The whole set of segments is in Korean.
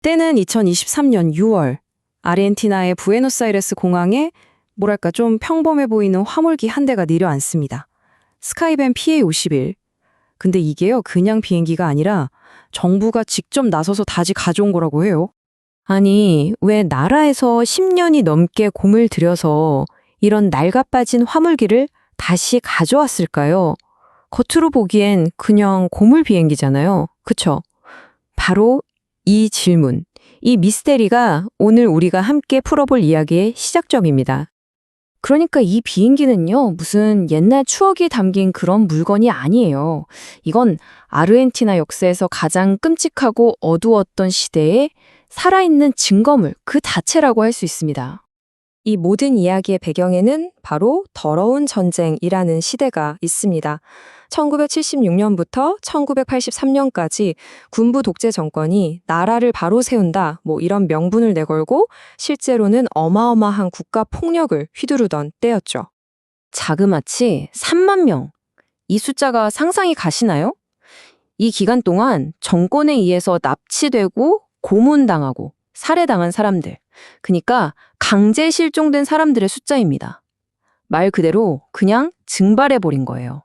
때는 2023년 6월, 아르헨티나의 부에노스아이레스 공항에 뭐랄까 좀 평범해 보이는 화물기 한 대가 내려앉습니다. 스카이밴 PA51. 근데 이게요, 그냥 비행기가 아니라 정부가 직접 나서서 다시 가져온 거라고 해요. 아니, 왜 나라에서 10년이 넘게 공을 들여서 이런 낡아빠진 화물기를 다시 가져왔을까요? 겉으로 보기엔 그냥 고물 비행기잖아요. 그쵸? 바로 이 질문, 이 미스테리가 오늘 우리가 함께 풀어볼 이야기의 시작점입니다. 그러니까 이 비행기는요, 무슨 옛날 추억이 담긴 그런 물건이 아니에요. 이건 아르헨티나 역사에서 가장 끔찍하고 어두웠던 시대에 살아있는 증거물 그 자체라고 할 수 있습니다. 이 모든 이야기의 배경에는 바로 더러운 전쟁이라는 시대가 있습니다. 1976년부터 1983년까지 군부 독재 정권이 나라를 바로 세운다, 이런 명분을 내걸고 실제로는 어마어마한 국가 폭력을 휘두르던 때였죠. 자그마치 3만 명. 이 숫자가 상상이 가시나요? 이 기간 동안 정권에 의해서 납치되고 고문당하고 살해당한 사람들, 그러니까 강제 실종된 사람들의 숫자입니다. 말 그대로 그냥 증발해버린 거예요.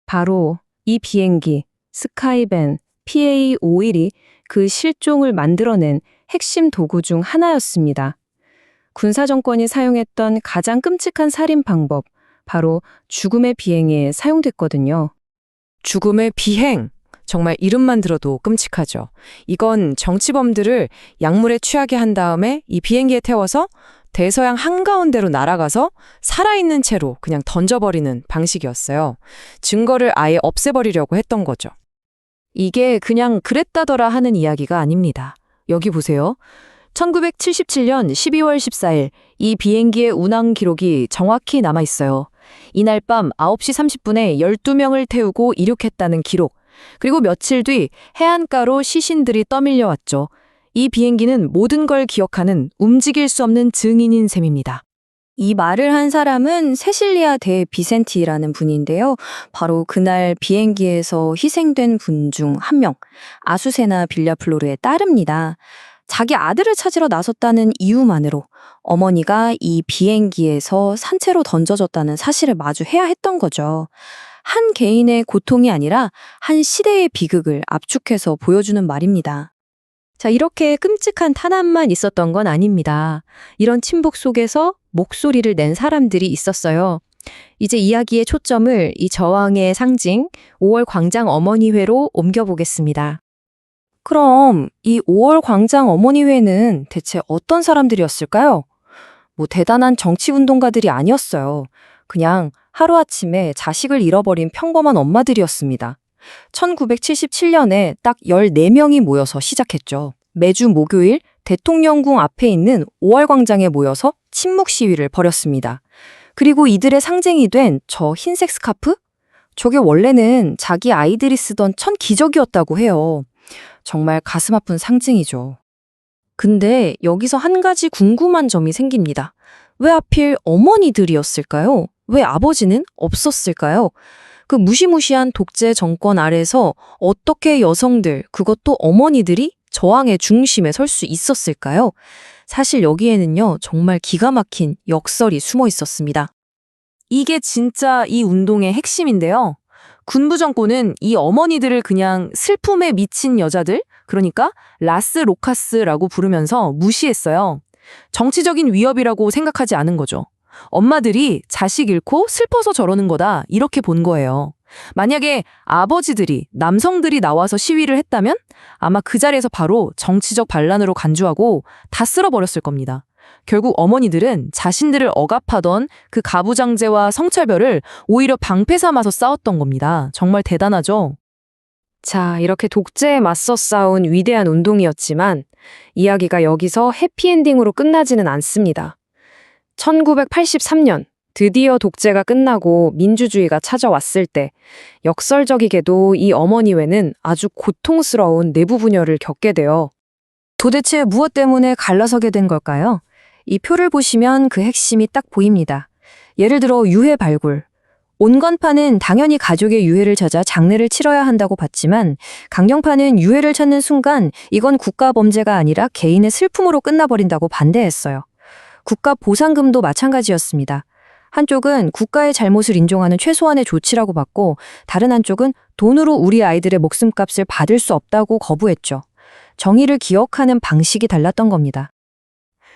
바로 이 비행기 스카이밴 PA51이 그 실종을 만들어낸 핵심 도구 중 하나였습니다. 군사정권이 사용했던 가장 끔찍한 살인 방법, 바로 죽음의 비행에 사용됐거든요. 죽음의 비행. 정말 이름만 들어도 끔찍하죠. 이건 정치범들을 약물에 취하게 한 다음에 이 비행기에 태워서 대서양 한가운데로 날아가서 살아있는 채로 그냥 던져버리는 방식이었어요. 증거를 아예 없애버리려고 했던 거죠. 이게 그냥 그랬다더라 하는 이야기가 아닙니다. 여기 보세요. 1977년 12월 14일 이 비행기의 운항 기록이 정확히 남아있어요. 이날 밤 9시 30분에 12명을 태우고 이륙했다는 기록. 그리고 며칠 뒤 해안가로 시신들이 떠밀려 왔죠. 이 비행기는 모든 걸 기억하는 움직일 수 없는 증인인 셈입니다. 이 말을 한 사람은 세실리아 데 비센티라는 분인데요. 바로 그날 비행기에서 희생된 분 중 한 명, 아수세나 빌라플로르의 딸입니다. 자기 아들을 찾으러 나섰다는 이유만으로 어머니가 이 비행기에서 산채로 던져졌다는 사실을 마주해야 했던 거죠. 한 개인의 고통이 아니라 한 시대의 비극을 압축해서 보여주는 말입니다. 자, 이렇게 끔찍한 탄압만 있었던 건 아닙니다. 이런 침묵 속에서 목소리를 낸 사람들이 있었어요. 이제 이야기의 초점을 이 저항의 상징 5월 광장 어머니회로 옮겨보겠습니다. 그럼 이 5월 광장 어머니회는 대체 어떤 사람들이었을까요? 대단한 정치운동가들이 아니었어요. 그냥 하루아침에 자식을 잃어버린 평범한 엄마들이었습니다. 1977년에 딱 14명이 모여서 시작했죠. 매주 목요일 대통령궁 앞에 있는 5월 광장에 모여서 침묵 시위를 벌였습니다. 그리고 이들의 상징이 된 저 흰색 스카프? 저게 원래는 자기 아이들이 쓰던 천 기저귀였다고 해요. 정말 가슴 아픈 상징이죠. 근데 여기서 한 가지 궁금한 점이 생깁니다. 왜 하필 어머니들이었을까요? 왜 아버지는 없었을까요? 그 무시무시한 독재 정권 아래서 어떻게 여성들, 그것도 어머니들이 저항의 중심에 설 수 있었을까요? 사실 여기에는요, 정말 기가 막힌 역설이 숨어 있었습니다. 이게 진짜 이 운동의 핵심인데요. 군부 정권은 이 어머니들을 그냥 슬픔에 미친 여자들, 그러니까 라스 로카스라고 부르면서 무시했어요. 정치적인 위협이라고 생각하지 않은 거죠. 엄마들이 자식 잃고 슬퍼서 저러는 거다, 이렇게 본 거예요. 만약에 아버지들이, 남성들이 나와서 시위를 했다면 아마 그 자리에서 바로 정치적 반란으로 간주하고 다 쓸어버렸을 겁니다. 결국 어머니들은 자신들을 억압하던 그 가부장제와 성차별을 오히려 방패 삼아서 싸웠던 겁니다. 정말 대단하죠? 자, 이렇게 독재에 맞서 싸운 위대한 운동이었지만 이야기가 여기서 해피엔딩으로 끝나지는 않습니다. 1983년 드디어 독재가 끝나고 민주주의가 찾아왔을 때 역설적이게도 이 어머니회는 아주 고통스러운 내부 분열을 겪게 돼요. 도대체 무엇 때문에 갈라서게 된 걸까요? 이 표를 보시면 그 핵심이 딱 보입니다. 예를 들어 유해 발굴. 온건파는 당연히 가족의 유해를 찾아 장례를 치러야 한다고 봤지만 강경파는 유해를 찾는 순간 이건 국가 범죄가 아니라 개인의 슬픔으로 끝나버린다고 반대했어요. 국가 보상금도 마찬가지였습니다. 한쪽은 국가의 잘못을 인정하는 최소한의 조치라고 봤고 다른 한쪽은 돈으로 우리 아이들의 목숨값을 받을 수 없다고 거부했죠. 정의를 기억하는 방식이 달랐던 겁니다.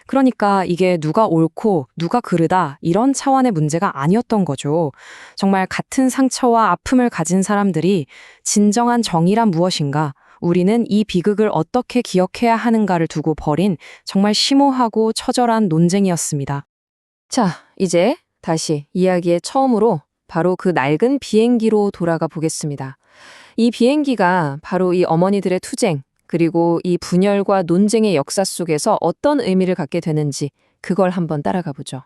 그러니까 이게 누가 옳고 누가 그르다 이런 차원의 문제가 아니었던 거죠. 정말 같은 상처와 아픔을 가진 사람들이 진정한 정의란 무엇인가, 우리는 이 비극을 어떻게 기억해야 하는가를 두고 벌인 정말 심오하고 처절한 논쟁이었습니다. 자, 이제 다시 이야기의 처음으로 바로 그 낡은 비행기로 돌아가 보겠습니다. 이 비행기가 바로 이 어머니들의 투쟁, 그리고 이 분열과 논쟁의 역사 속에서 어떤 의미를 갖게 되는지 그걸 한번 따라가 보죠.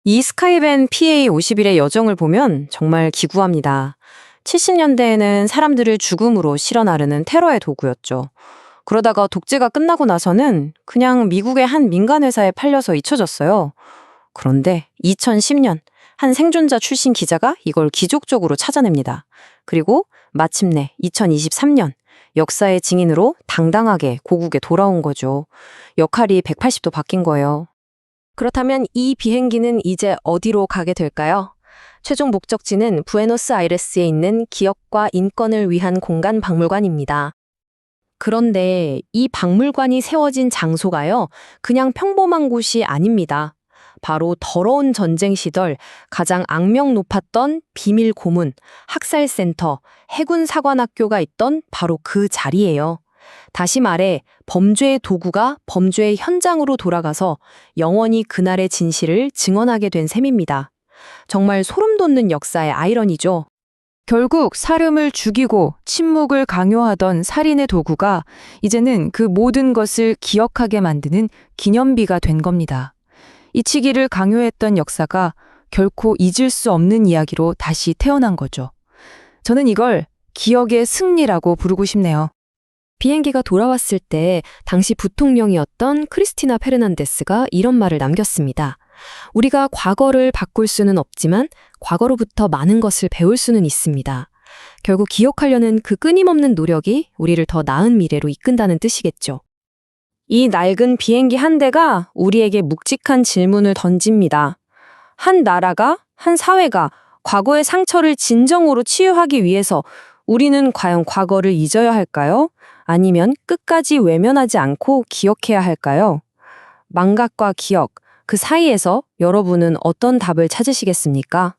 이 스카이밴 PA-51의 여정을 보면 정말 기구합니다. 70년대에는 사람들을 죽음으로 실어 나르는 테러의 도구였죠. 그러다가 독재가 끝나고 나서는 그냥 미국의 한 민간회사에 팔려서 잊혀졌어요. 그런데 2010년 한 생존자 출신 기자가 이걸 기적적으로 찾아냅니다. 그리고 마침내 2023년 역사의 증인으로 당당하게 고국에 돌아온 거죠. 역할이 180도 바뀐 거예요. 그렇다면 이 비행기는 이제 어디로 가게 될까요? 최종 목적지는 부에노스아이레스에 있는 기억과 인권을 위한 공간 박물관입니다. 그런데 이 박물관이 세워진 장소가요, 그냥 평범한 곳이 아닙니다. 바로 더러운 전쟁 시절 가장 악명 높았던 비밀 고문, 학살센터, 해군 사관학교가 있던 바로 그 자리예요. 다시 말해 범죄의 도구가 범죄의 현장으로 돌아가서 영원히 그날의 진실을 증언하게 된 셈입니다. 정말 소름 돋는 역사의 아이러니죠. 결국 사람을 죽이고 침묵을 강요하던 살인의 도구가 이제는 그 모든 것을 기억하게 만드는 기념비가 된 겁니다. 잊히기를 강요했던 역사가 결코 잊을 수 없는 이야기로 다시 태어난 거죠. 저는 이걸 기억의 승리라고 부르고 싶네요. 비행기가 돌아왔을 때 당시 부통령이었던 크리스티나 페르난데스가 이런 말을 남겼습니다. 우리가 과거를 바꿀 수는 없지만 과거로부터 많은 것을 배울 수는 있습니다. 결국 기억하려는 그 끊임없는 노력이 우리를 더 나은 미래로 이끈다는 뜻이겠죠. 이 낡은 비행기 한 대가 우리에게 묵직한 질문을 던집니다. 한 나라가, 한 사회가 과거의 상처를 진정으로 치유하기 위해서 우리는 과연 과거를 잊어야 할까요? 아니면 끝까지 외면하지 않고 기억해야 할까요? 망각과 기억, 그 사이에서 여러분은 어떤 답을 찾으시겠습니까?